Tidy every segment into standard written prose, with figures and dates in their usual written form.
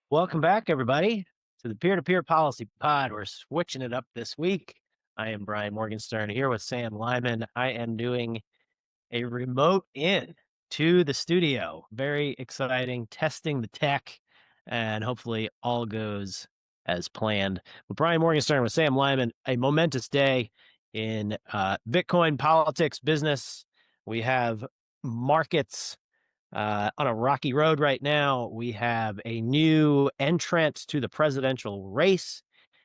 Welcome back, everybody, to the Peer-to-Peer Policy Pod. We're switching it up this week. I am Brian Morgenstern here with Sam Lyman. I am doing a remote in to the studio. Very exciting, testing the tech, and hopefully all goes as planned. With Brian Morgenstern with Sam Lyman, a momentous day in Bitcoin politics business. We have markets on a rocky road right now. We have a new entrant to the presidential race.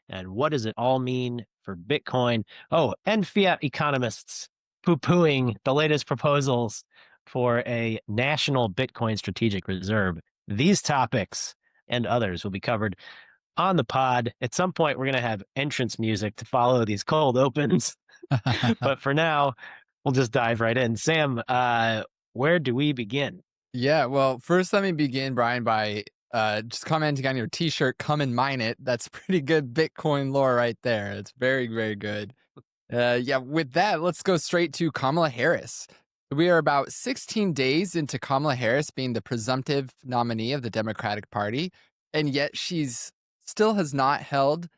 And what does it all mean for Bitcoin? Oh, and fiat economists poo-pooing the latest proposals for a national Bitcoin strategic reserve. These topics and others will be covered on the pod. At some point, we're going to have entrance music to follow these cold opens. But for now, we'll just dive right in. Sam, where do we begin? Yeah, well, first let me begin, Brian, by just commenting on your t-shirt, "Come and mine it." That's pretty good Bitcoin lore right there. It's very, very good. Yeah, with that, let's go straight to Kamala Harris. We are about 16 days into Kamala Harris being the presumptive nominee of the Democratic Party, and yet she's still has not held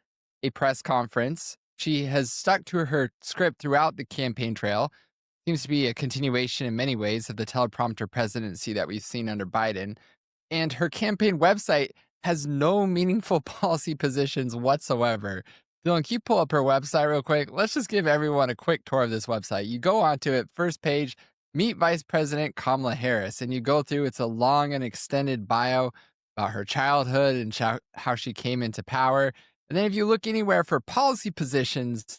a press conference. She has stuck to her script throughout the campaign trail. Seems to be a continuation in many ways of the teleprompter presidency that we've seen under Biden. And her campaign website has no meaningful policy positions whatsoever. Dylan, can you pull up her website real quick? Let's just give everyone a quick tour of this website. You go onto it, first page, meet Vice President Kamala Harris, and you go through, it's a long and extended bio about her childhood and how she came into power. And then if you look anywhere for policy positions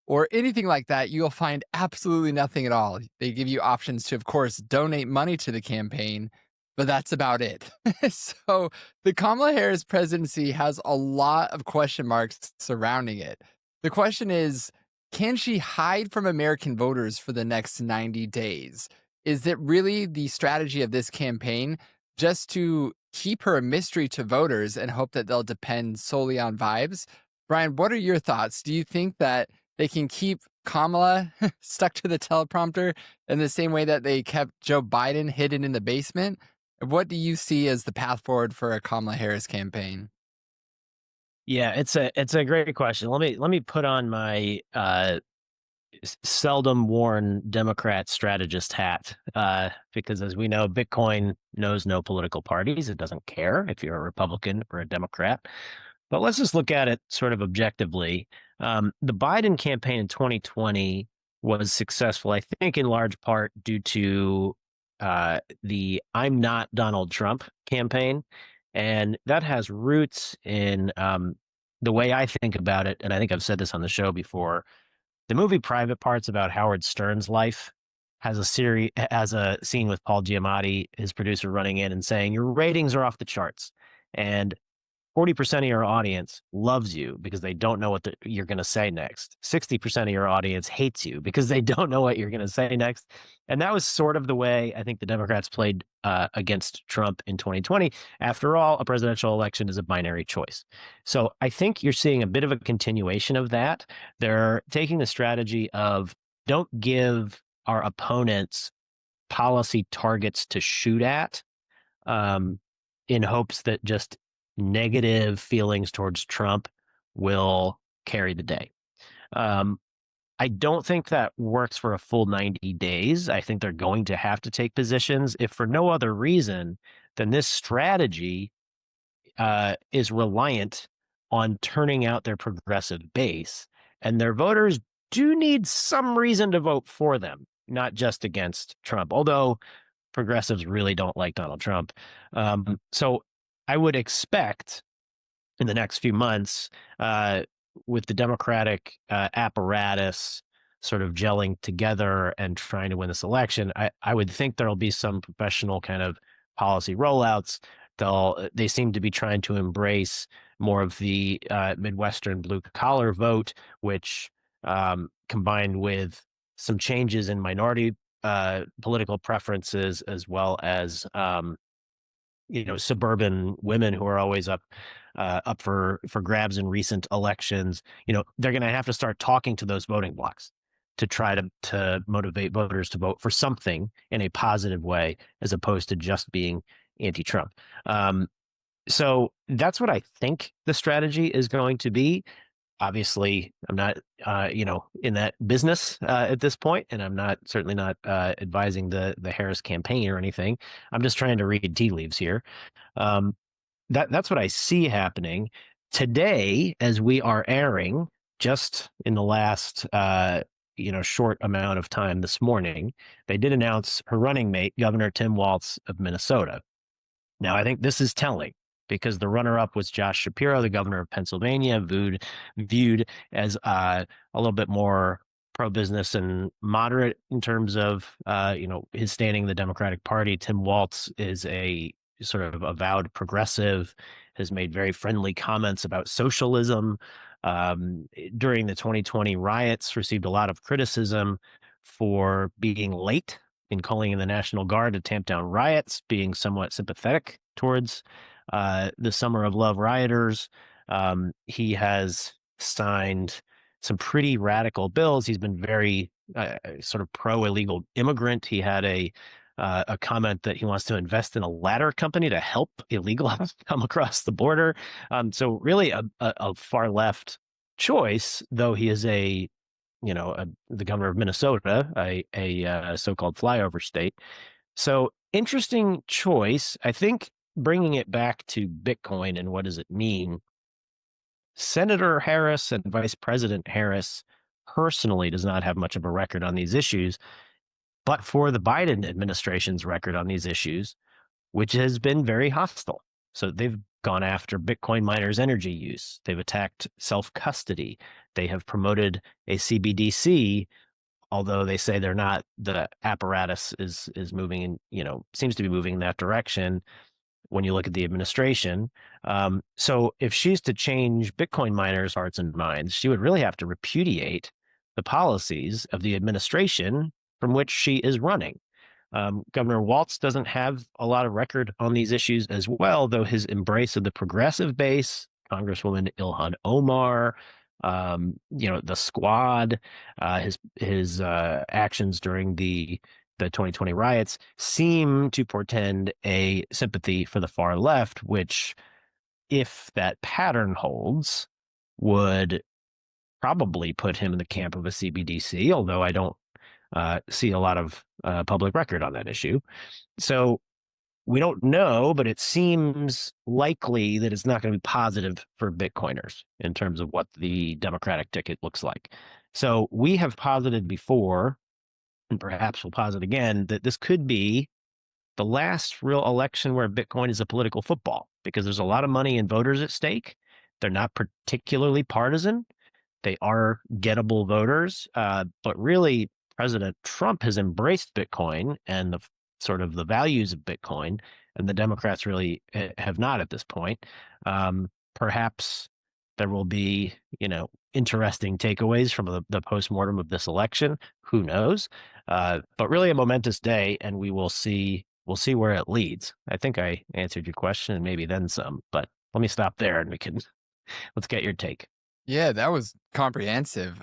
or anything like that, you'll find absolutely nothing at all. They give you options to, of course, donate money to the campaign, but that's about it. So the Kamala Harris presidency has a lot of question marks surrounding it. The question is, can she hide from American voters for the next 90 days? Is it really the strategy of this campaign just to keep her a mystery to voters and hope that they'll depend solely on vibes? Brian, what are your thoughts? Do you think that they can keep Kamala stuck to the teleprompter in the same way that they kept Joe Biden hidden in the basement? What do you see as the path forward for a Kamala Harris campaign? Yeah, it's a great question. Let me put on my seldom worn Democrat strategist hat, because as we know, Bitcoin knows no political parties. It doesn't care if you're a Republican or a Democrat. But let's just look at it sort of objectively. The Biden campaign in 2020 was successful, I think, in large part due to the "I'm not Donald Trump" campaign. And that has roots in the way I think about it. And I think I've said this on the show before. The movie Private Parts, about Howard Stern's life, has a scene with Paul Giamatti, his producer, running in and saying, "Your ratings are off the charts, and 40% of your audience loves you because they don't know what you're going to say next. 60% of your audience hates you because they don't know what you're going to say next." And that was sort of the way I think the Democrats played against Trump in 2020. After all, a presidential election is a binary choice. So I think you're seeing a bit of a continuation of that. They're taking the strategy of, don't give our opponents policy targets to shoot at, in hopes that just negative feelings towards Trump will carry the day. Um, I don't think that works for a full 90 days. I think they're going to have to take positions, if for no other reason than this strategy is reliant on turning out their progressive base. And their voters do need some reason to vote for them, not just against Trump, although progressives really don't like Donald Trump. So I would expect in the next few months, with the Democratic apparatus sort of gelling together and trying to win this election, I would think there'll be some professional kind of policy rollouts. They seem to be trying to embrace more of the Midwestern blue collar vote, which combined with some changes in minority political preferences, as well as suburban women who are always up for grabs in recent elections. They're going to have to start talking to those voting blocks to try to motivate voters to vote for something in a positive way, as opposed to just being anti-Trump. So that's what I think the strategy is going to be. Obviously, I'm not, in that business at this point, and I'm not certainly not advising the Harris campaign or anything. I'm just trying to read tea leaves here. Um, that's what I see happening today as we are airing. Just in the last, short amount of time this morning, they did announce her running mate, Governor Tim Walz of Minnesota. Now, I think this is telling because the runner-up was Josh Shapiro, the governor of Pennsylvania, viewed as a little bit more pro-business and moderate in terms of his standing in the Democratic Party. Tim Walz is a sort of avowed progressive, has made very friendly comments about socialism. During the 2020 riots, received a lot of criticism for being late in calling in the National Guard to tamp down riots, being somewhat sympathetic towards the Summer of Love rioters. He has signed some pretty radical bills. He's been very sort of pro illegal immigrant. He had a comment that he wants to invest in a ladder company to help illegals come across the border. So really a far left choice, though he is the governor of Minnesota, a so-called flyover state. So interesting choice. I think bringing it back to Bitcoin and what does it mean? Senator Harris and Vice President Harris personally does not have much of a record on these issues, but for the Biden administration's record on these issues, which has been very hostile. So they've gone after Bitcoin miners' energy use. They've attacked self-custody. They have promoted a CBDC, although they say they're not. The apparatus is moving in, seems to be moving in that direction when you look at the administration. So if she's to change Bitcoin miners' hearts and minds, she would really have to repudiate the policies of the administration from which she is running. Governor Walz doesn't have a lot of record on these issues as well, though his embrace of the progressive base, Congresswoman Ilhan Omar, the squad, his actions during the 2020 riots seem to portend a sympathy for the far left, which, if that pattern holds, would probably put him in the camp of a CBDC, although I don't see a lot of public record on that issue. So we don't know, but it seems likely that it's not going to be positive for Bitcoiners in terms of what the Democratic ticket looks like. So we have posited before, and perhaps we'll posit again, that this could be the last real election where Bitcoin is a political football because there's a lot of money and voters at stake. They're not particularly partisan. They are gettable voters, but really, President Trump has embraced Bitcoin and the sort of the values of Bitcoin, and the Democrats really have not at this point. Perhaps there will be, interesting takeaways from the postmortem of this election. Who knows? But really, a momentous day, and we will see. We'll see where it leads. I think I answered your question and maybe then some. But let me stop there, and let's get your take. Yeah, that was comprehensive.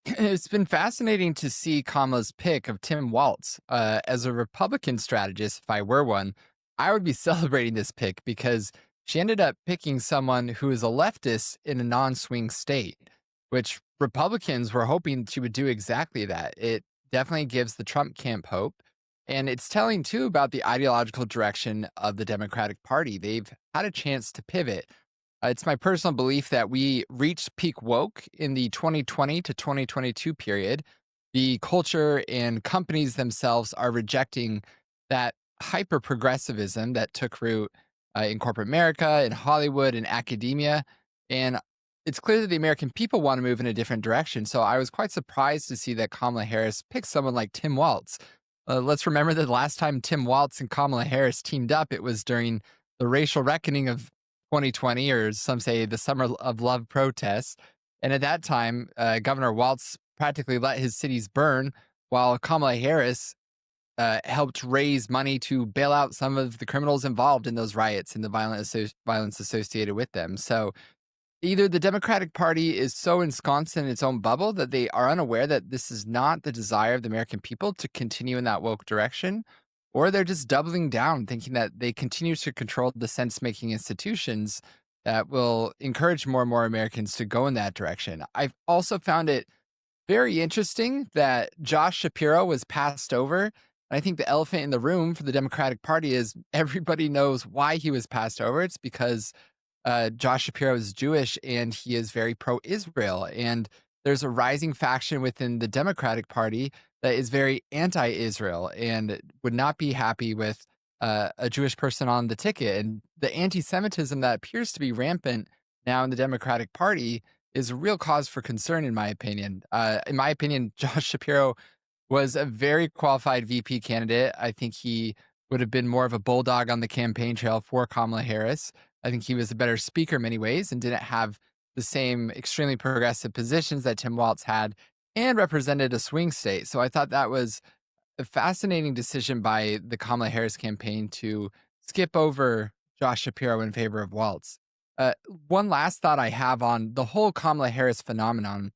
It's been fascinating to see Kamala's pick of Tim Walz. As a Republican strategist, if I were one, I would be celebrating this pick because she ended up picking someone who is a leftist in a non-swing state, which Republicans were hoping she would do exactly that. It definitely gives the Trump camp hope. And it's telling, too, about the ideological direction of the Democratic Party. They've had a chance to pivot. It's my personal belief that we reached peak woke in the 2020 to 2022 period. The culture and companies themselves are rejecting that hyper progressivism that took root in corporate America, in Hollywood, in academia. And it's clear that the American people want to move in a different direction. So I was quite surprised to see that Kamala Harris picked someone like Tim Walz. Let's remember that the last time Tim Walz and Kamala Harris teamed up, it was during the racial reckoning of 2020, or some say the Summer of Love protests. And at that time, Governor Walz practically let his cities burn, while Kamala Harris helped raise money to bail out some of the criminals involved in those riots and the violence associated with them. So either the Democratic Party is so ensconced in its own bubble that they are unaware that this is not the desire of the American people to continue in that woke direction, or they're just doubling down, thinking that they continue to control the sense-making institutions that will encourage more and more Americans to go in that direction. I've also found it very interesting that Josh Shapiro was passed over. I think the elephant in the room for the Democratic Party is everybody knows why he was passed over. It's because Josh Shapiro is Jewish and he is very pro-Israel. And there's a rising faction within the Democratic Party that is very anti-Israel and would not be happy with a Jewish person on the ticket. And the anti-Semitism that appears to be rampant now in the Democratic Party is a real cause for concern, in my opinion. In my opinion, Josh Shapiro was a very qualified VP candidate. I think he would have been more of a bulldog on the campaign trail for Kamala Harris. I think he was a better speaker in many ways and didn't have the same extremely progressive positions that Tim Walz had and represented a swing state. So I thought that was a fascinating decision by the Kamala Harris campaign to skip over Josh Shapiro in favor of Walz. One last thought I have on the whole Kamala Harris phenomenon.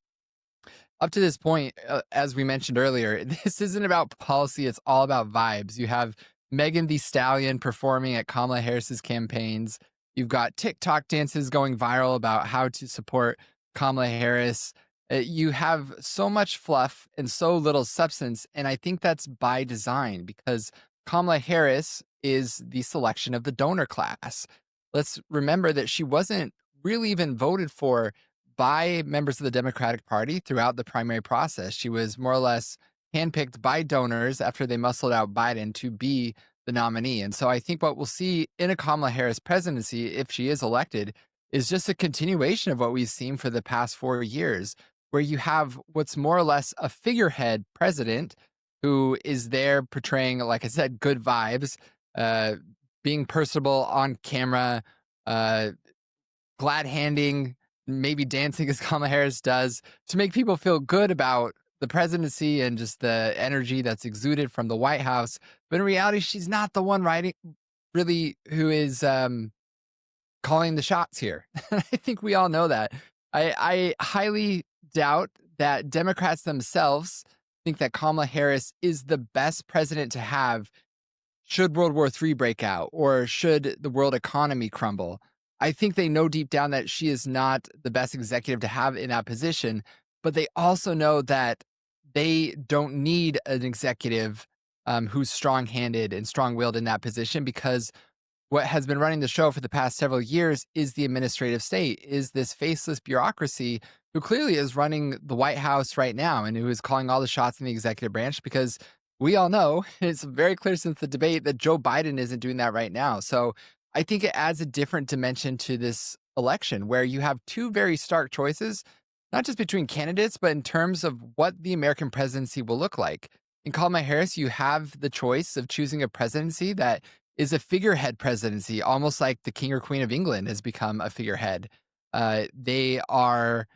Up to this point, as we mentioned earlier, this isn't about policy. It's all about vibes. You have Megan Thee Stallion performing at Kamala Harris's campaigns. You've got TikTok dances going viral about how to support Kamala Harris. You have so much fluff and so little substance. And I think that's by design because Kamala Harris is the selection of the donor class. Let's remember that she wasn't really even voted for by members of the Democratic Party throughout the primary process. She was more or less handpicked by donors after they muscled out Biden to be the nominee. And so I think what we'll see in a Kamala Harris presidency, if she is elected, is just a continuation of what we've seen for the past 4 years, where you have what's more or less a figurehead president who is there portraying, like I said, good vibes, being personable on camera, glad handing, maybe dancing as Kamala Harris does to make people feel good about the presidency and just the energy that's exuded from the White House. But in reality, she's not the one really who is calling the shots here. I think we all know that. I highly doubt that Democrats themselves think that Kamala Harris is the best president to have should World War III break out or should the world economy crumble. I think they know deep down that she is not the best executive to have in that position, but they also know that they don't need an executive who's strong-handed and strong-willed in that position because what has been running the show for the past several years is the administrative state, is this faceless bureaucracy who clearly is running the White House right now and who is calling all the shots in the executive branch because we all know, it's very clear since the debate, that Joe Biden isn't doing that right now. So I think it adds a different dimension to this election where you have two very stark choices, not just between candidates, but in terms of what the American presidency will look like. In Kamala Harris, you have the choice of choosing a presidency that is a figurehead presidency, almost like the King or Queen of England has become a figurehead. They are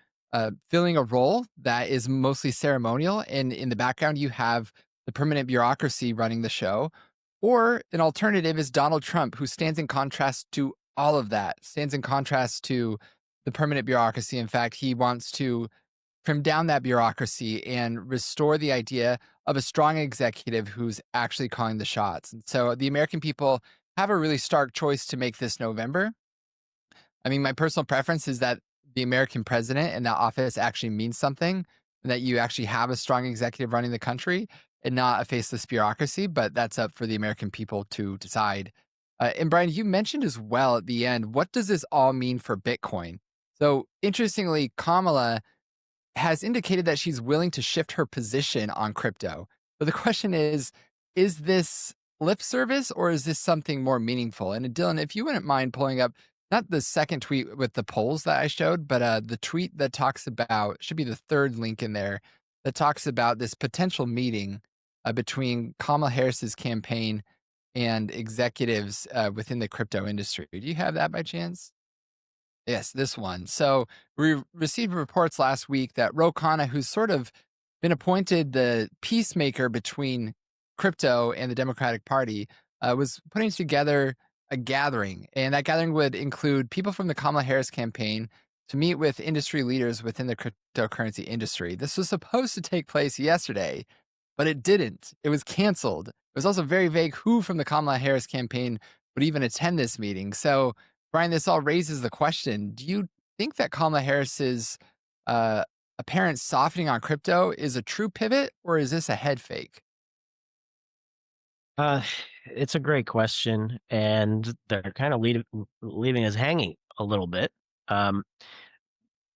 filling a role that is mostly ceremonial. And in the background, you have the permanent bureaucracy running the show. Or an alternative is Donald Trump, who stands in contrast to all of that, stands in contrast to the permanent bureaucracy. In fact, he wants to trim down that bureaucracy and restore the idea of a strong executive who's actually calling the shots. And so the American people have a really stark choice to make this November. I mean, my personal preference is that the American president in that office actually means something and that you actually have a strong executive running the country and not a faceless bureaucracy, but that's up for the American people to decide. And Brian, you mentioned as well at the end, what does this all mean for Bitcoin? So interestingly, Kamala has indicated that she's willing to shift her position on crypto. But the question is this lip service or is this something more meaningful? And Dylan, if you wouldn't mind pulling up, not the second tweet with the polls that I showed, but the tweet that talks about, should be the third link in there, that talks about this potential meeting between Kamala Harris's campaign and executives within the crypto industry. Do you have that by chance? Yes, this one. So we received reports last week that Ro Khanna, who's sort of been appointed the peacemaker between crypto and the Democratic Party, was putting together a gathering. And that gathering would include people from the Kamala Harris campaign to meet with industry leaders within the cryptocurrency industry. This was supposed to take place yesterday, but it didn't. It was canceled. It was also very vague who from the Kamala Harris campaign would even attend this meeting. So, Brian, this all raises the question: do you think that Kamala Harris's uh, apparent softening on crypto is a true pivot, or is this a head fake? Uh, it's a great question, and they're kind of leaving us hanging a little bit. Um,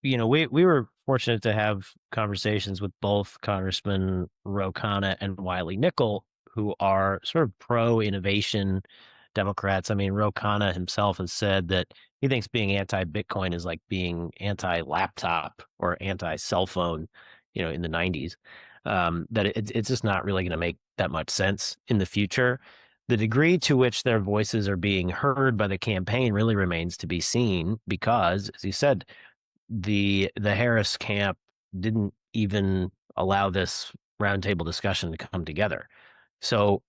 we were fortunate to have conversations with both Congressman Ro Khanna and Wiley Nickel, who are sort of pro innovation Democrats. I mean, Ro Khanna himself has said that he thinks being anti Bitcoin is like being anti laptop or anti cell phone, in the 90s. That it's just not really going to make that much sense in the future. The degree to which their voices are being heard by the campaign really remains to be seen because, as you said, the Harris camp didn't even allow this roundtable discussion to come together. So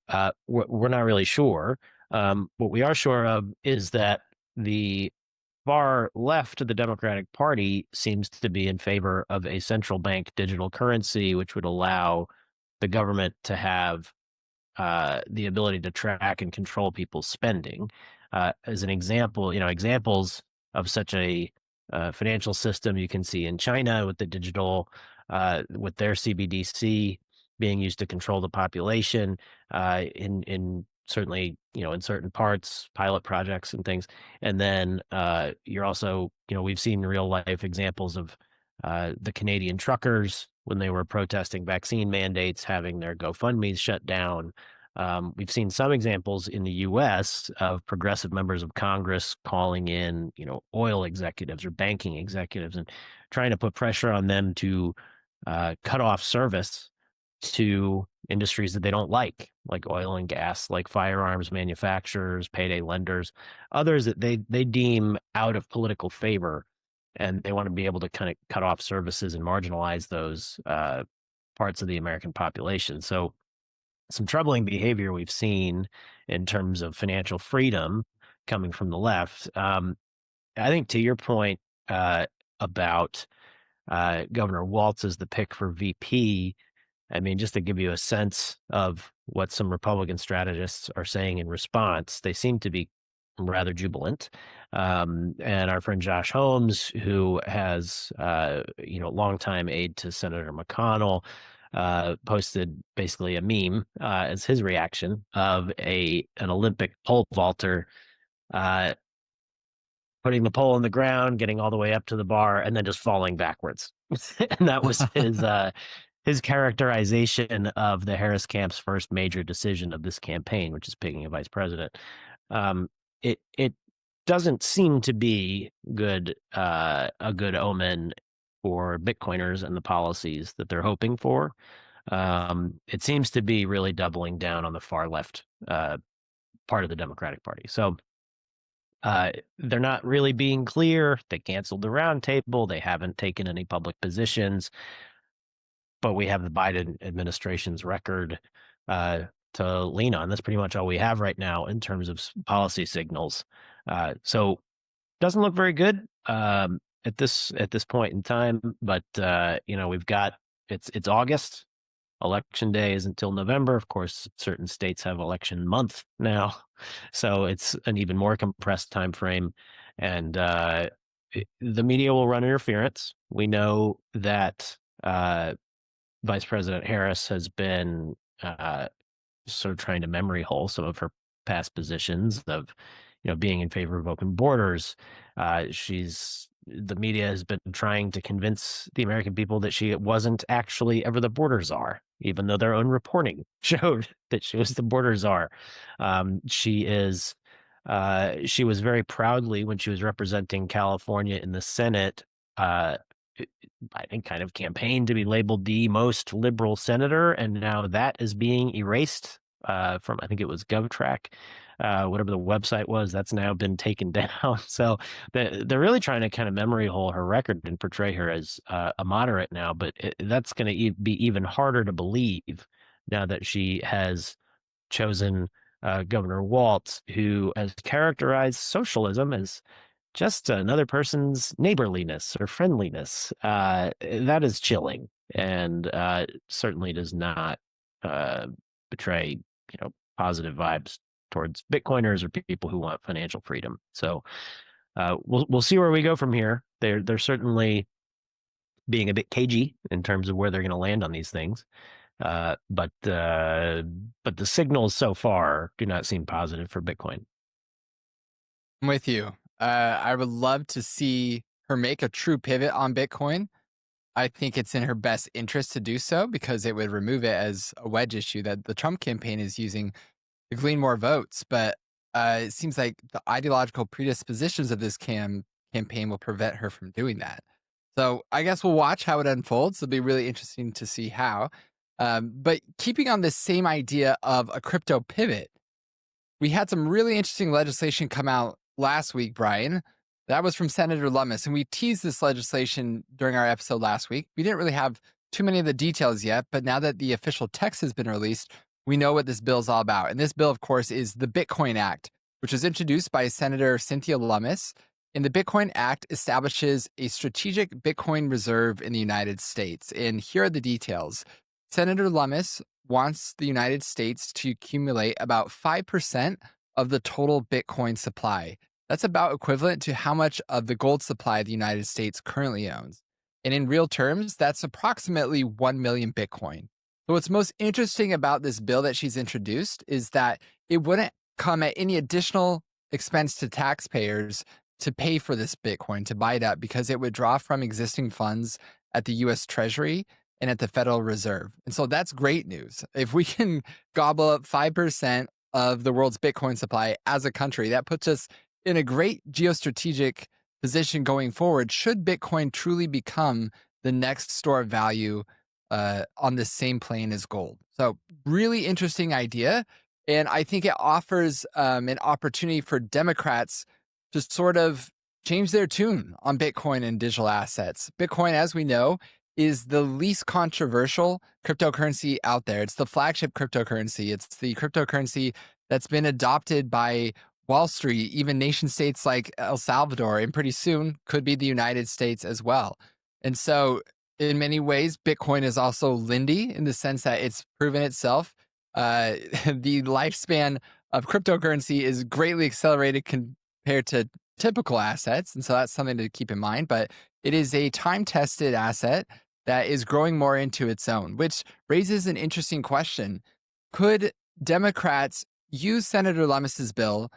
we're not really sure. What we are sure of is that the far left of the Democratic Party seems to be in favor of a central bank digital currency, which would allow the government to have the ability to track and control people's spending. As an example, examples of such a financial system you can see in China with the digital, with their CBDC being used to control the population. In certainly, in certain parts, pilot projects and things. And then you're also, we've seen real life examples of the Canadian truckers when they were protesting vaccine mandates, having their GoFundMe's shut down. We've seen some examples in the U.S. of progressive members of Congress calling in, oil executives or banking executives and trying to put pressure on them to cut off service to industries that they don't like oil and gas, like firearms manufacturers, payday lenders, others that they deem out of political favor, and they want to be able to kind of cut off services and marginalize those parts of the American population. So some troubling behavior we've seen in terms of financial freedom coming from the left. I think to your point about Governor Walz as the pick for VP, I mean, just to give you a sense of what some Republican strategists are saying in response, they seem to be rather jubilant. And our friend Josh Holmes, who has, longtime aide to Senator McConnell, posted basically a meme as his reaction of an Olympic pole vaulter uh, putting the pole in the ground, getting all the way up to the bar, and then just falling backwards. And that was his characterization of the Harris camp's first major decision of this campaign, which is picking a vice president. It doesn't seem to be a good omen for Bitcoiners and the policies that they're hoping for. It seems to be really doubling down on the far left part of the Democratic Party. So they're not really being clear. They canceled the roundtable. They haven't taken any public positions. But we have the Biden administration's record to lean on. That's pretty much all we have right now in terms of policy signals. So doesn't look very good at this point in time. But we've got it's August. Election day is until November. Of course, certain states have election month now, so it's an even more compressed time frame. And the media will run interference. We know that Vice President Harris has been sort of trying to memory hole some of her past positions of, being in favor of open borders. The media has been trying to convince the American people that she wasn't actually ever the border czar, even though their own reporting showed that she was the border czar. She was very proudly, when she was representing California in the Senate, I think kind of campaigned to be labeled the most liberal senator, and now that is being erased from, I think it was GovTrack, whatever the website was. That's now been taken down. So they're really trying to kind of memory hole her record and portray her as a moderate now, but that's going to be even harder to believe now that she has chosen Governor Walz, who has characterized socialism as just another person's neighborliness or friendliness. That is chilling, and certainly does not betray positive vibes towards Bitcoiners or people who want financial freedom. So we'll see where we go from here. They're certainly being a bit cagey in terms of where they're going to land on these things. But the signals so far do not seem positive for Bitcoin. I'm with you. I would love to see her make a true pivot on Bitcoin. I think it's in her best interest to do so because it would remove it as a wedge issue that the Trump campaign is using to glean more votes. But it seems like the ideological predispositions of this campaign will prevent her from doing that. So I guess we'll watch how it unfolds. It'll be really interesting to see how. But keeping on this same idea of a crypto pivot, we had some really interesting legislation come out last week, Brian. That was from Senator Lummis, and we teased this legislation during our episode last week. We didn't really have too many of the details yet, but now that the official text has been released, we know what this bill is all about. And this bill, of course, is the Bitcoin Act, which was introduced by Senator Cynthia Lummis. And the Bitcoin Act establishes a strategic Bitcoin reserve in the United States. And here are the details. Senator Lummis wants the United States to accumulate about 5% of the total Bitcoin supply. That's about equivalent to how much of the gold supply the United States currently owns. And in real terms, that's approximately 1 million Bitcoin. So what's most interesting about this bill that she's introduced is that it wouldn't come at any additional expense to taxpayers to pay for this Bitcoin, to buy it up, because it would draw from existing funds at the US Treasury and at the Federal Reserve. And so that's great news. If we can gobble up 5% of the world's Bitcoin supply as a country, that puts us in a great geostrategic position going forward, should Bitcoin truly become the next store of value on the same plane as gold. So really interesting idea. And I think it offers an opportunity for Democrats to sort of change their tune on Bitcoin and digital assets. Bitcoin, as we know, is the least controversial cryptocurrency out there. It's the flagship cryptocurrency. It's the cryptocurrency that's been adopted by Wall Street, even nation states like El Salvador, and pretty soon could be the United States as well. And so in many ways, Bitcoin is also Lindy in the sense that it's proven itself. The lifespan of cryptocurrency is greatly accelerated compared to typical assets. And so that's something to keep in mind. But it is a time-tested asset that is growing more into its own, which raises an interesting question. Could Democrats use Senator Lummis's bill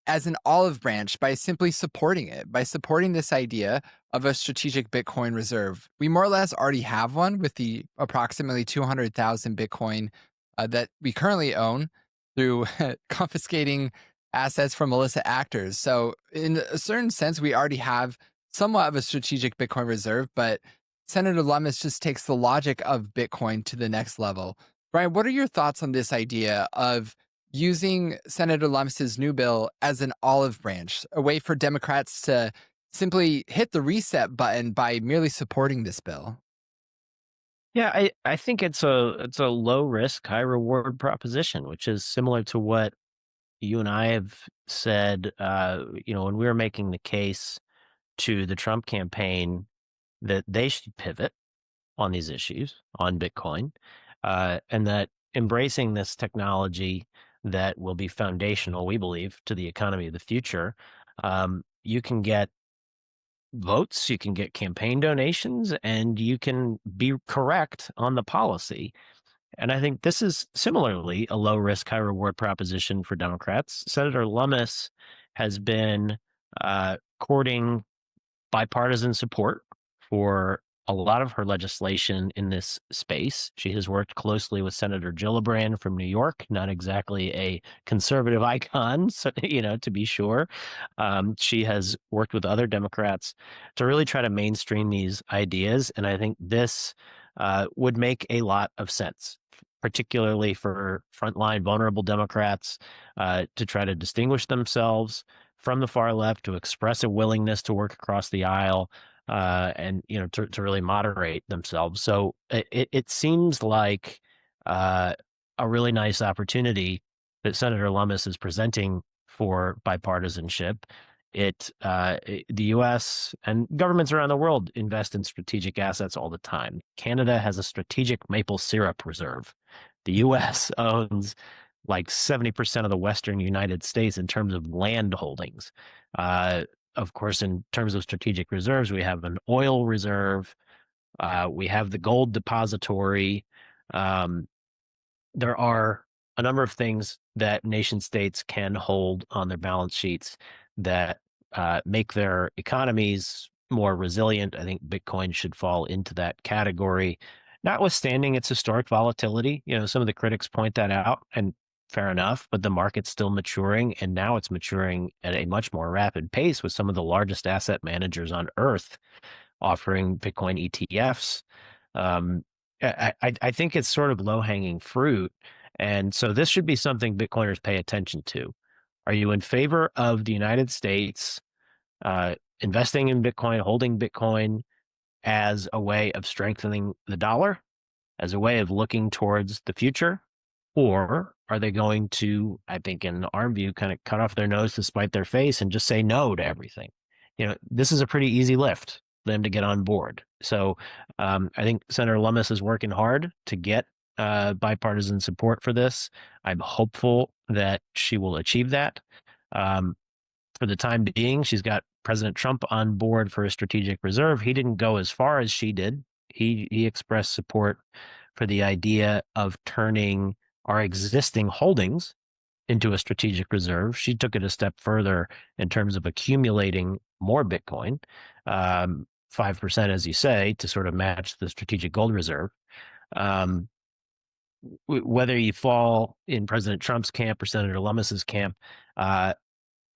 as an olive branch by simply supporting it, by supporting this idea of a strategic Bitcoin reserve? We more or less already have one with the approximately 200,000 Bitcoin that we currently own through confiscating assets from illicit actors. So in a certain sense, we already have somewhat of a strategic Bitcoin reserve, but Senator Lummis just takes the logic of Bitcoin to the next level. Brian, what are your thoughts on this idea of using Senator Lummis's new bill as an olive branch, a way for Democrats to simply hit the reset button by merely supporting this bill? Yeah, I think it's a low risk, high reward proposition, which is similar to what you and I have said, when we were making the case to the Trump campaign that they should pivot on these issues, on Bitcoin, and that embracing this technology that will be foundational, we believe, to the economy of the future, you can get votes, you can get campaign donations, and you can be correct on the policy. And I think this is similarly a low risk, high reward proposition for Democrats. Senator Lummis has been courting bipartisan support for a lot of her legislation in this space. She has worked closely with Senator Gillibrand from New York, not exactly a conservative icon, so, to be sure. She has worked with other Democrats to really try to mainstream these ideas. And I think this would make a lot of sense, particularly for frontline vulnerable Democrats to try to distinguish themselves from the far left, to express a willingness to work across the aisle and to really moderate themselves. So it seems like a really nice opportunity that Senator Lummis is presenting for bipartisanship. The U.S. and governments around the world invest in strategic assets all the time. Canada has a strategic maple syrup reserve. The U.S. owns like 70% of the Western United States in terms of land holdings. Of course, in terms of strategic reserves, we have an oil reserve, we have the gold depository. Um, there are a number of things that nation states can hold on their balance sheets that make their economies more resilient. I think Bitcoin should fall into that category, notwithstanding its historic volatility. Some of the critics point that out, and fair enough, but the market's still maturing, and now it's maturing at a much more rapid pace with some of the largest asset managers on earth offering Bitcoin ETFs. Um, I think it's sort of low hanging fruit. And so this should be something Bitcoiners pay attention to. Are you in favor of the United States investing in Bitcoin, holding Bitcoin as a way of strengthening the dollar, as a way of looking towards the future? Or are they going to, I think, in our view, kind of cut off their nose to spite their face and just say no to everything? This is a pretty easy lift for them to get on board. So I think Senator Lummis is working hard to get bipartisan support for this. I'm hopeful that she will achieve that. Um, for the time being, she's got President Trump on board for a strategic reserve. He didn't go as far as she did. He expressed support for the idea of turning our existing holdings into a strategic reserve. She took it a step further in terms of accumulating more Bitcoin, 5%, as you say, to sort of match the strategic gold reserve. Um, whether you fall in President Trump's camp or Senator Lummis's camp, I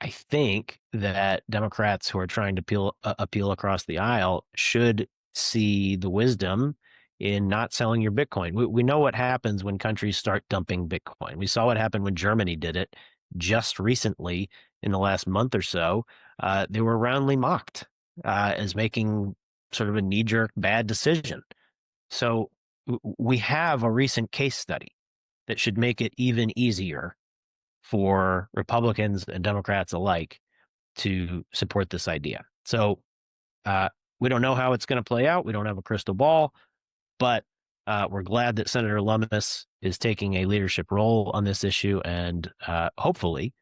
think that Democrats who are trying to appeal across the aisle should see the wisdom in not selling your Bitcoin. We know what happens when countries start dumping Bitcoin. We saw what happened when Germany did it just recently in the last month or so. They were roundly mocked as making sort of a knee-jerk bad decision. So we have a recent case study that should make it even easier for Republicans and Democrats alike to support this idea. So we don't know how it's going to play out. We don't have a crystal ball, but we're glad that Senator Lummis is taking a leadership role on this issue, and hopefully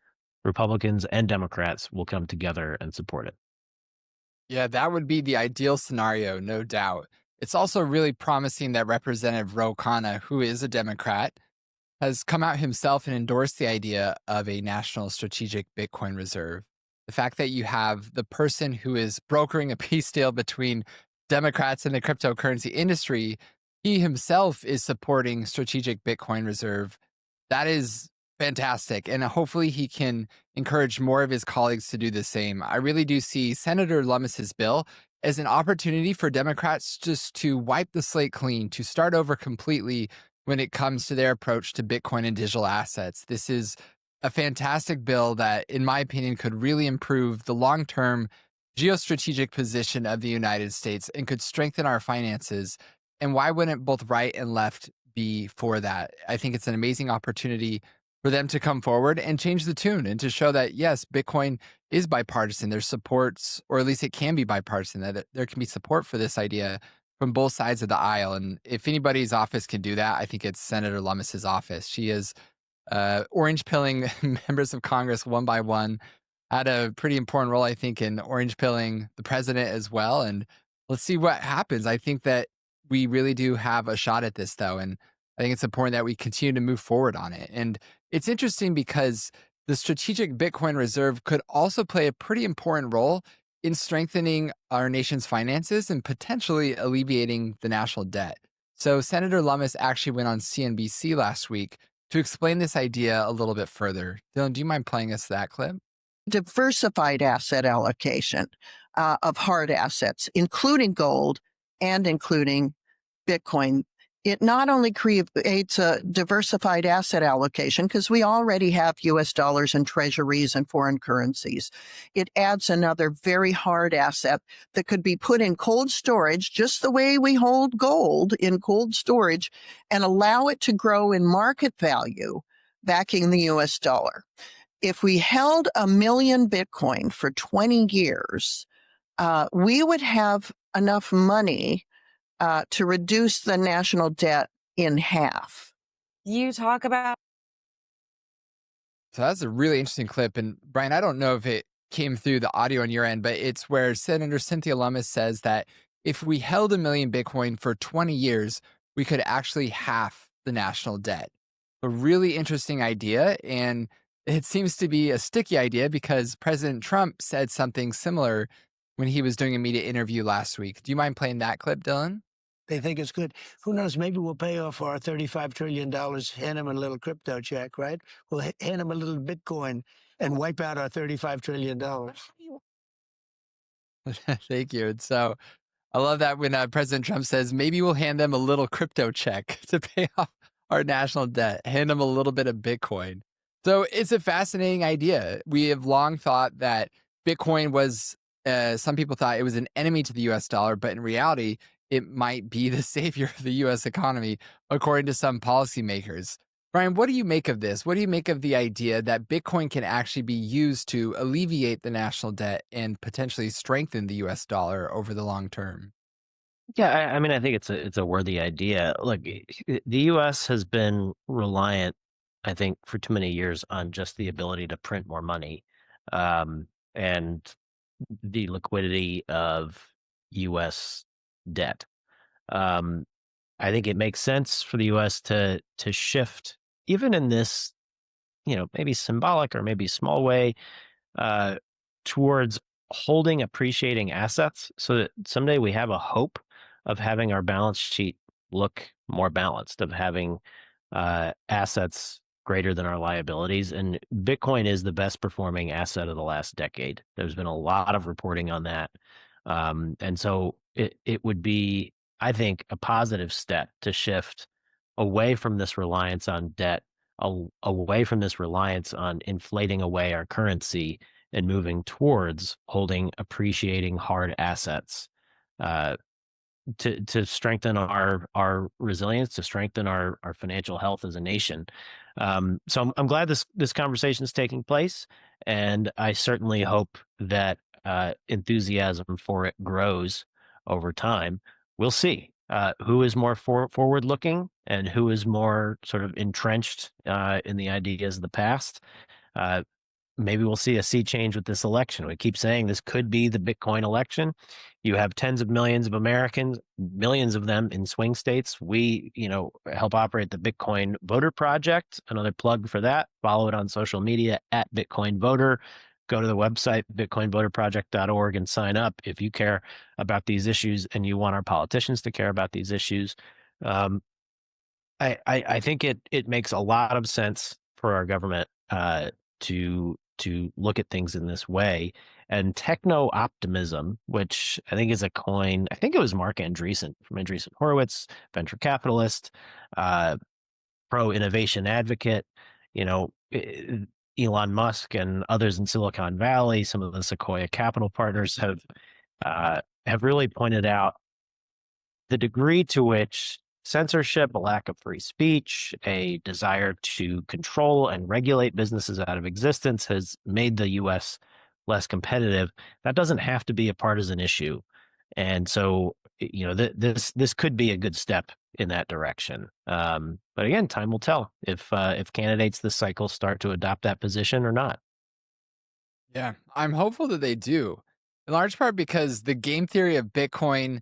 Republicans and Democrats will come together and support it. Yeah, that would be the ideal scenario, no doubt. It's also really promising that Representative Ro Khanna, who is a Democrat, has come out himself and endorsed the idea of a national strategic Bitcoin reserve. The fact that you have the person who is brokering a peace deal between Democrats and the cryptocurrency industry, he himself is supporting strategic Bitcoin reserve. That is fantastic. And hopefully he can encourage more of his colleagues to do the same. I really do see Senator Lummis's bill as an opportunity for Democrats just to wipe the slate clean, to start over completely when it comes to their approach to Bitcoin and digital assets. This is a fantastic bill that, in my opinion, could really improve the long-term geostrategic position of the United States and could strengthen our finances. And why wouldn't both right and left be for that? I think it's an amazing opportunity for them to come forward and change the tune and to show that, yes, Bitcoin is bipartisan. There's supports, or at least it can be bipartisan, that there can be support for this idea from both sides of the aisle. And if anybody's office can do that, I think it's Senator Lummis's office. She is orange pilling members of Congress one by one, had a pretty important role, I think, in orange pilling the president as well. And let's see what happens. I think that we really do have a shot at this, though. And I think it's important that we continue to move forward on it. And it's interesting because the strategic Bitcoin reserve could also play a pretty important role in strengthening our nation's finances and potentially alleviating the national debt. So Senator Lummis actually went on CNBC last week to explain this idea a little bit further. Dylan, do you mind playing us that clip? Diversified asset allocation of hard assets, including gold and including Bitcoin. It not only creates a diversified asset allocation because we already have U.S. dollars and treasuries and foreign currencies. It adds another very hard asset that could be put in cold storage, just the way we hold gold in cold storage, and allow it to grow in market value, backing the U.S. dollar. If we held 1 million Bitcoin for 20 years, we would have enough money to reduce the national debt in half. You talk about So that's a really interesting clip. And Brian, I don't know if it came through the audio on your end, but it's where Senator Cynthia Lummis says that if we held 1 million Bitcoin for 20 years, we could actually halve the national debt. A really interesting idea. And it seems to be a sticky idea because President Trump said something similar when he was doing a media interview last week. Do you mind playing that clip, Dylan? They think it's good. Who knows? Maybe we'll pay off our $35 trillion, hand them a little crypto check, right? We'll hand them a little Bitcoin and wipe out our $35 trillion. Thank you. And so I love that when President Trump says, maybe we'll hand them a little crypto check to pay off our national debt, hand them a little bit of Bitcoin. So it's a fascinating idea. We have long thought that Bitcoin was, some people thought it was an enemy to the US dollar, but in reality, it might be the savior of the US economy, according to some policymakers. Brian, what do you make of this? What do you make of the idea that Bitcoin can actually be used to alleviate the national debt and potentially strengthen the US dollar over the long term? Yeah, I mean, I think it's a worthy idea. Look, the U.S. has been reliant, I think, for too many years on just the ability to print more money, and the liquidity of U.S. debt. Um, I think it makes sense for the U.S. to shift, even in this, maybe symbolic or maybe small way, uh, towards holding appreciating assets, so that someday we have a hope of having our balance sheet look more balanced, of having assets greater than our liabilities. And Bitcoin is the best performing asset of the last decade. There's been a lot of reporting on that. And so it would be, I think, a positive step to shift away from this reliance on debt, away from this reliance on inflating away our currency, and moving towards holding appreciating hard assets, to strengthen our resilience, to strengthen our financial health as a nation. So I'm glad this conversation is taking place, and I certainly hope that enthusiasm for it grows over time. We'll see who is more forward looking and who is more sort of entrenched in the ideas of the past. Maybe we'll see a sea change with this election. We keep saying this could be the Bitcoin election. You have tens of millions of Americans, millions of them in swing states. We, help operate the Bitcoin Voter Project. Another plug for that. Follow it on social media at Bitcoin Voter. Go to the website, bitcoinvoterproject.org, and sign up if you care about these issues and you want our politicians to care about these issues. I think it makes a lot of sense for our government to look at things in this way. And techno optimism, which I think is a coin, I think it was Mark Andreessen from Andreessen Horowitz, venture capitalist, pro innovation advocate, Elon Musk and others in Silicon Valley, some of the Sequoia Capital partners have really pointed out the degree to which censorship, a lack of free speech, a desire to control and regulate businesses out of existence has made the U.S. less competitive. That doesn't have to be a partisan issue. And so, this could be a good step in that direction. But again, time will tell if candidates this cycle start to adopt that position or not. Yeah, I'm hopeful that they do, in large part because the game theory of Bitcoin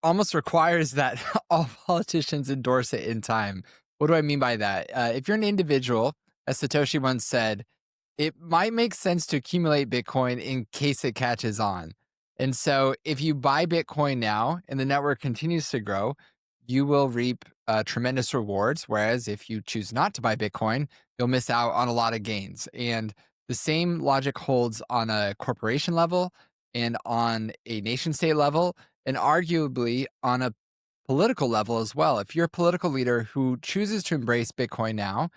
almost requires that all politicians endorse it in time. What do I mean by that? If you're an individual, as Satoshi once said, it might make sense to accumulate Bitcoin in case it catches on. And so if you buy Bitcoin now and the network continues to grow, you will reap tremendous rewards. Whereas if you choose not to buy Bitcoin, you'll miss out on a lot of gains. And the same logic holds on a corporation level and on a nation state level, and arguably on a political level as well. If you're a political leader who chooses to embrace Bitcoin now,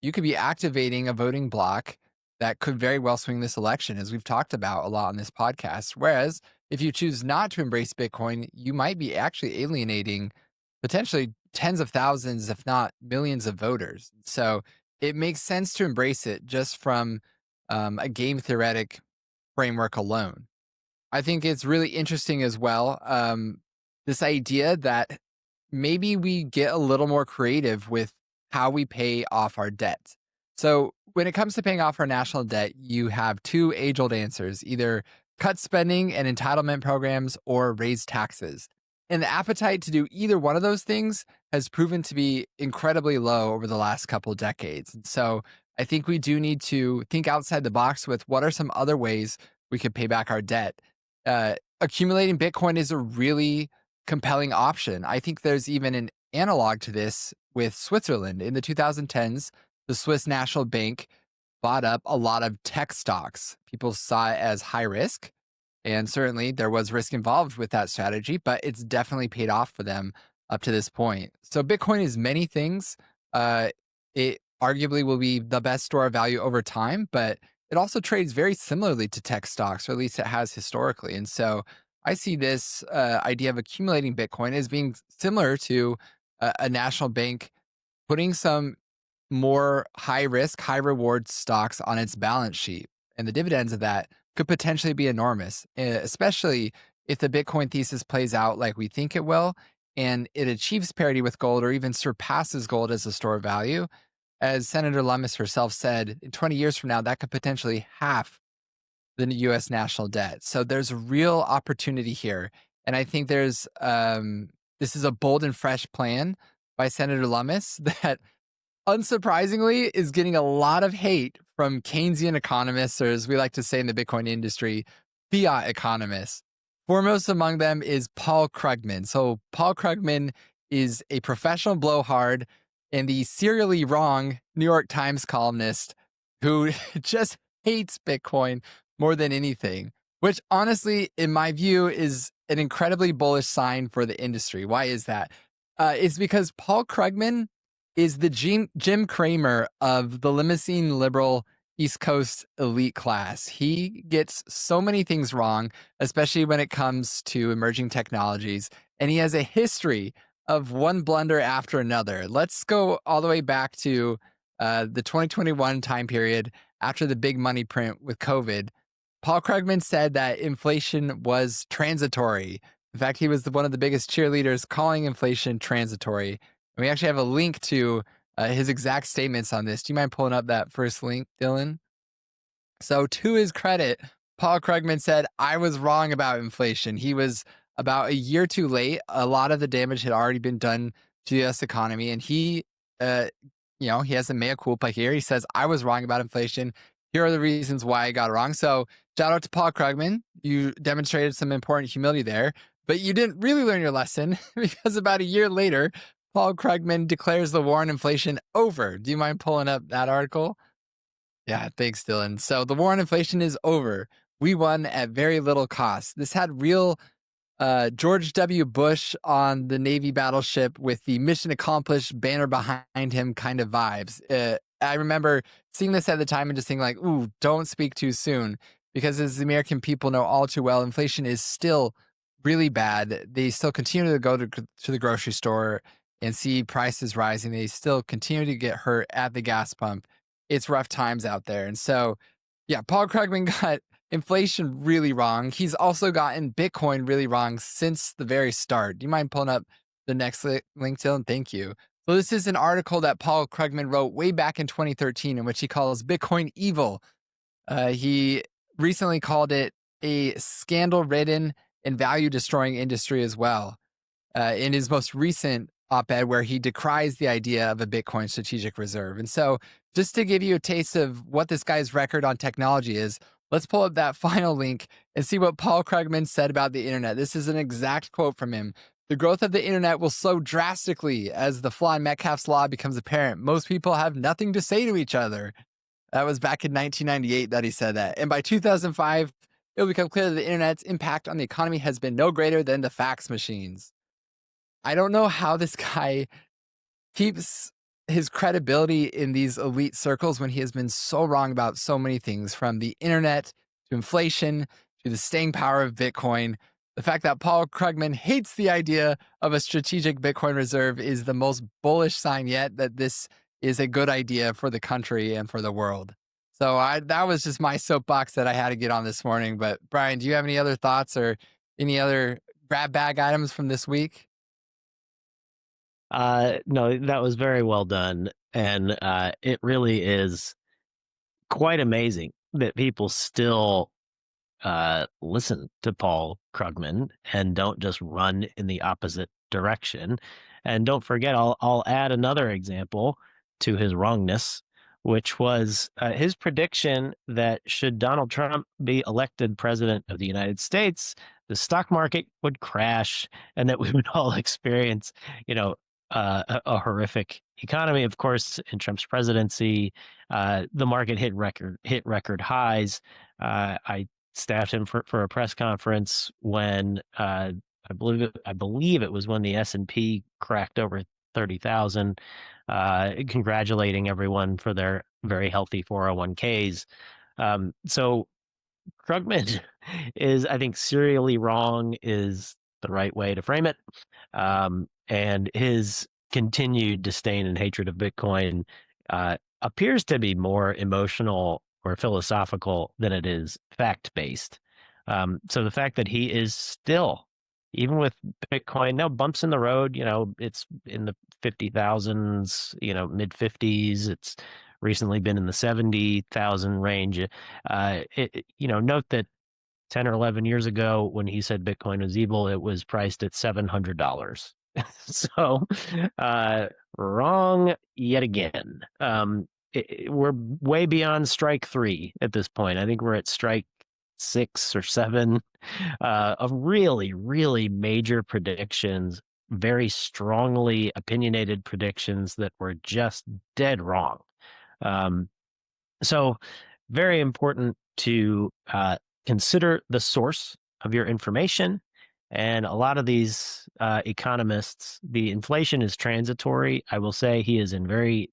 you could be activating a voting bloc that could very well swing this election, as we've talked about a lot on this podcast. Whereas if you choose not to embrace Bitcoin, you might be actually alienating potentially tens of thousands, if not millions of voters. So it makes sense to embrace it just from a game theoretic framework alone. I think it's really interesting as well, this idea that maybe we get a little more creative with how we pay off our debt. So when it comes to paying off our national debt, you have two age-old answers: either cut spending and entitlement programs or raise taxes. And the appetite to do either one of those things has proven to be incredibly low over the last couple decades. And so I think we do need to think outside the box with what are some other ways we could pay back our debt. Accumulating Bitcoin is a really compelling option. I think there's even an analog to this with Switzerland. In the 2010s, the Swiss National Bank bought up a lot of tech stocks. People saw it as high risk. And certainly there was risk involved with that strategy, but it's definitely paid off for them up to this point. So Bitcoin is many things. It arguably will be the best store of value over time, but it also trades very similarly to tech stocks, or at least it has historically. And so I see this idea of accumulating Bitcoin as being similar to a national bank putting some more high risk, high reward stocks on its balance sheet. And the dividends of that could potentially be enormous, especially if the Bitcoin thesis plays out like we think it will, and it achieves parity with gold or even surpasses gold as a store of value. As Senator Lummis herself said, in 20 years from now, that could potentially half the U.S. national debt. So there's a real opportunity here. And I think this is a bold and fresh plan by Senator Lummis that unsurprisingly is getting a lot of hate from Keynesian economists, or as we like to say in the Bitcoin industry, fiat economists. Foremost among them is Paul Krugman. So Paul Krugman is a professional blowhard and the serially wrong New York Times columnist who just hates Bitcoin more than anything, which honestly, in my view, is an incredibly bullish sign for the industry. Why is that? It's because Paul Krugman is the Jim Cramer of the limousine liberal East Coast elite class. He gets so many things wrong, especially when it comes to emerging technologies, and he has a history of one blunder after another. Let's go all the way back to the 2021 time period after the big money print with COVID. Paul Krugman said that inflation was transitory. In fact, he was one of the biggest cheerleaders calling inflation transitory. And we actually have a link to his exact statements on this. Do you mind pulling up that first link, Dylan? So to his credit, Paul Krugman said, I was wrong about inflation. He was about a year too late. A lot of the damage had already been done to the U.S. economy. And he has a mea culpa here. He says, I was wrong about inflation. Here are the reasons why I got it wrong. So shout out to Paul Krugman. You demonstrated some important humility there, but you didn't really learn your lesson because about a year later, Paul Krugman declares the war on inflation over. Do you mind pulling up that article? Yeah, thanks, Dylan. So the war on inflation is over. We won at very little cost. This had real George W. Bush on the Navy battleship with the mission accomplished banner behind him kind of vibes. I remember seeing this at the time and just thinking like, ooh, don't speak too soon. Because as the American people know all too well, inflation is still really bad. They still continue to go to the grocery store and see prices rising. They still continue to get hurt at the gas pump. It's rough times out there. And so, yeah, Paul Krugman got inflation really wrong. He's also gotten Bitcoin really wrong since the very start. Do you mind pulling up the next link, Dylan? Thank you. So this is an article that Paul Krugman wrote way back in 2013 in which he calls Bitcoin evil. He recently called it a scandal-ridden and value-destroying industry as well. In his most recent op-ed where he decries the idea of a Bitcoin strategic reserve. And so just to give you a taste of what this guy's record on technology is, let's pull up that final link and see what Paul Krugman said about the internet. This is an exact quote from him. The growth of the internet will slow drastically as the flaw in Metcalfe's law becomes apparent. Most people have nothing to say to each other. That was back in 1998 that he said that. And by 2005, it will become clear that the internet's impact on the economy has been no greater than the fax machines. I don't know how this guy keeps his credibility in these elite circles when he has been so wrong about so many things, from the internet to inflation to the staying power of Bitcoin. The fact that Paul Krugman hates the idea of a strategic Bitcoin reserve is the most bullish sign yet that this is a good idea for the country and for the world. So that was just my soapbox that I had to get on this morning. But Brian, do you have any other thoughts or any other grab bag items from this week? No, that was very well done. And it really is quite amazing that people still listen to Paul Krugman and don't just run in the opposite direction. And don't forget, I'll add another example to his wrongness, which was his prediction that should Donald Trump be elected president of the United States, the stock market would crash, and that we would all experience, a horrific economy. Of course, in Trump's presidency, the market hit record highs. I staffed him for a press conference when I believe it was when the S&P cracked over 30,000, congratulating everyone for their very healthy 401ks. So Krugman is, I think, serially wrong is the right way to frame it. And his continued disdain and hatred of Bitcoin appears to be more emotional or philosophical than it is fact-based. So the fact that he is still, even with Bitcoin, no bumps in the road, it's in the 50,000s, mid 50s. It's recently been in the 70,000 range. Note that 10 or 11 years ago, when he said Bitcoin was evil, it was priced at $700. So, wrong yet again. We're way beyond strike 3 at this point. I think we're at strike 6 or 7 of really, really major predictions, very strongly opinionated predictions that were just dead wrong. So very important to consider the source of your information. And a lot of these economists, the inflation is transitory. I will say he is in very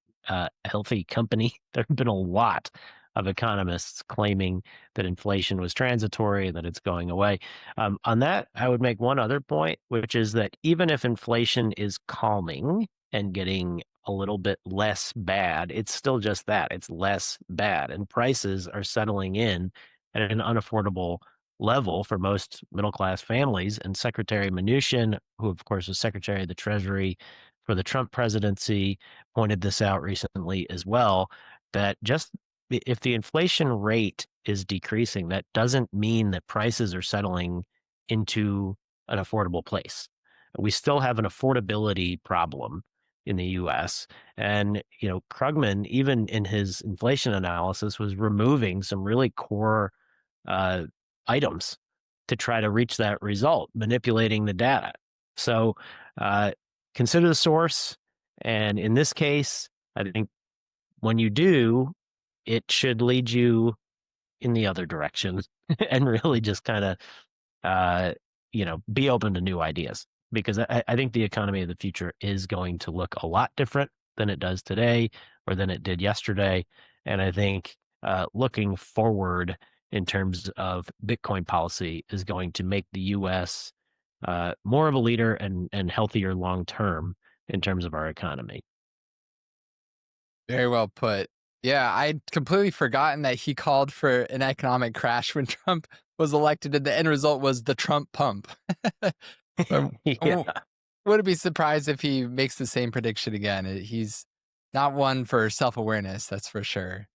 healthy company. There have been a lot of economists claiming that inflation was transitory, that it's going away. On that, I would make one other point, which is that even if inflation is calming and getting a little bit less bad, it's still just that. It's less bad. And prices are settling in at an unaffordable level for most middle-class families. And Secretary Mnuchin, who of course was Secretary of the Treasury for the Trump presidency, pointed this out recently as well, that just if the inflation rate is decreasing, that doesn't mean that prices are settling into an affordable place. We still have an affordability problem in the US. And, Krugman, even in his inflation analysis, was removing some really core items to try to reach that result, manipulating the data. So consider the source. And in this case, I think when you do, it should lead you in the other direction and really just kind of, be open to new ideas, because I think the economy of the future is going to look a lot different than it does today or than it did yesterday. And I think looking forward in terms of Bitcoin policy is going to make the U.S. More of a leader and healthier long term in terms of our economy. Very well put. Yeah, I'd completely forgotten that he called for an economic crash when Trump was elected, and the end result was the Trump pump. Yeah. Wouldn't be surprised if he makes the same prediction again. He's not one for self-awareness, that's for sure.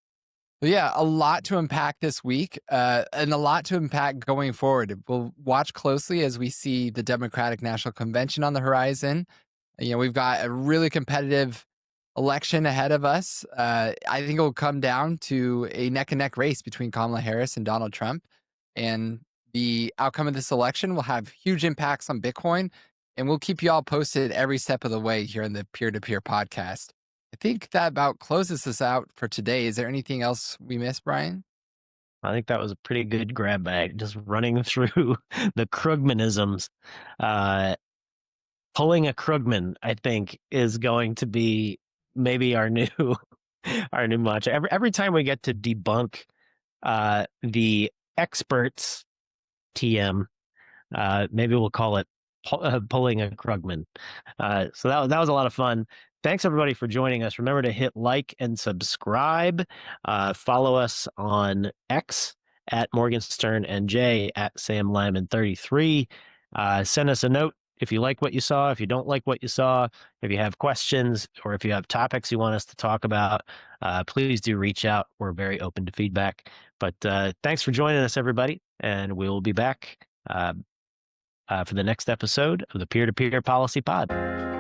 But yeah, a lot to unpack this week, and a lot to unpack going forward. We'll watch closely as we see the Democratic National Convention on the horizon. We've got a really competitive election ahead of us. I think it will come down to a neck-and-neck race between Kamala Harris and Donald Trump. And the outcome of this election will have huge impacts on Bitcoin. And we'll keep you all posted every step of the way here in the Peer-to-Peer podcast. I think that about closes us out for today. Is there anything else we missed, Brian? I think that was a pretty good grab bag, just running through the Krugmanisms. Pulling a Krugman, I think, is going to be maybe our new mantra. Every time we get to debunk the experts TM, maybe we'll call it pulling a Krugman. So that was a lot of fun. Thanks everybody for joining us. Remember to hit like and subscribe. Follow us on X at Morgenstern and J at Sam Lyman 33. Send us a note if you like what you saw, if you don't like what you saw, if you have questions, or if you have topics you want us to talk about, please do reach out. We're very open to feedback. But thanks for joining us, everybody, and we will be back for the next episode of the Peer-to-Peer Policy Pod.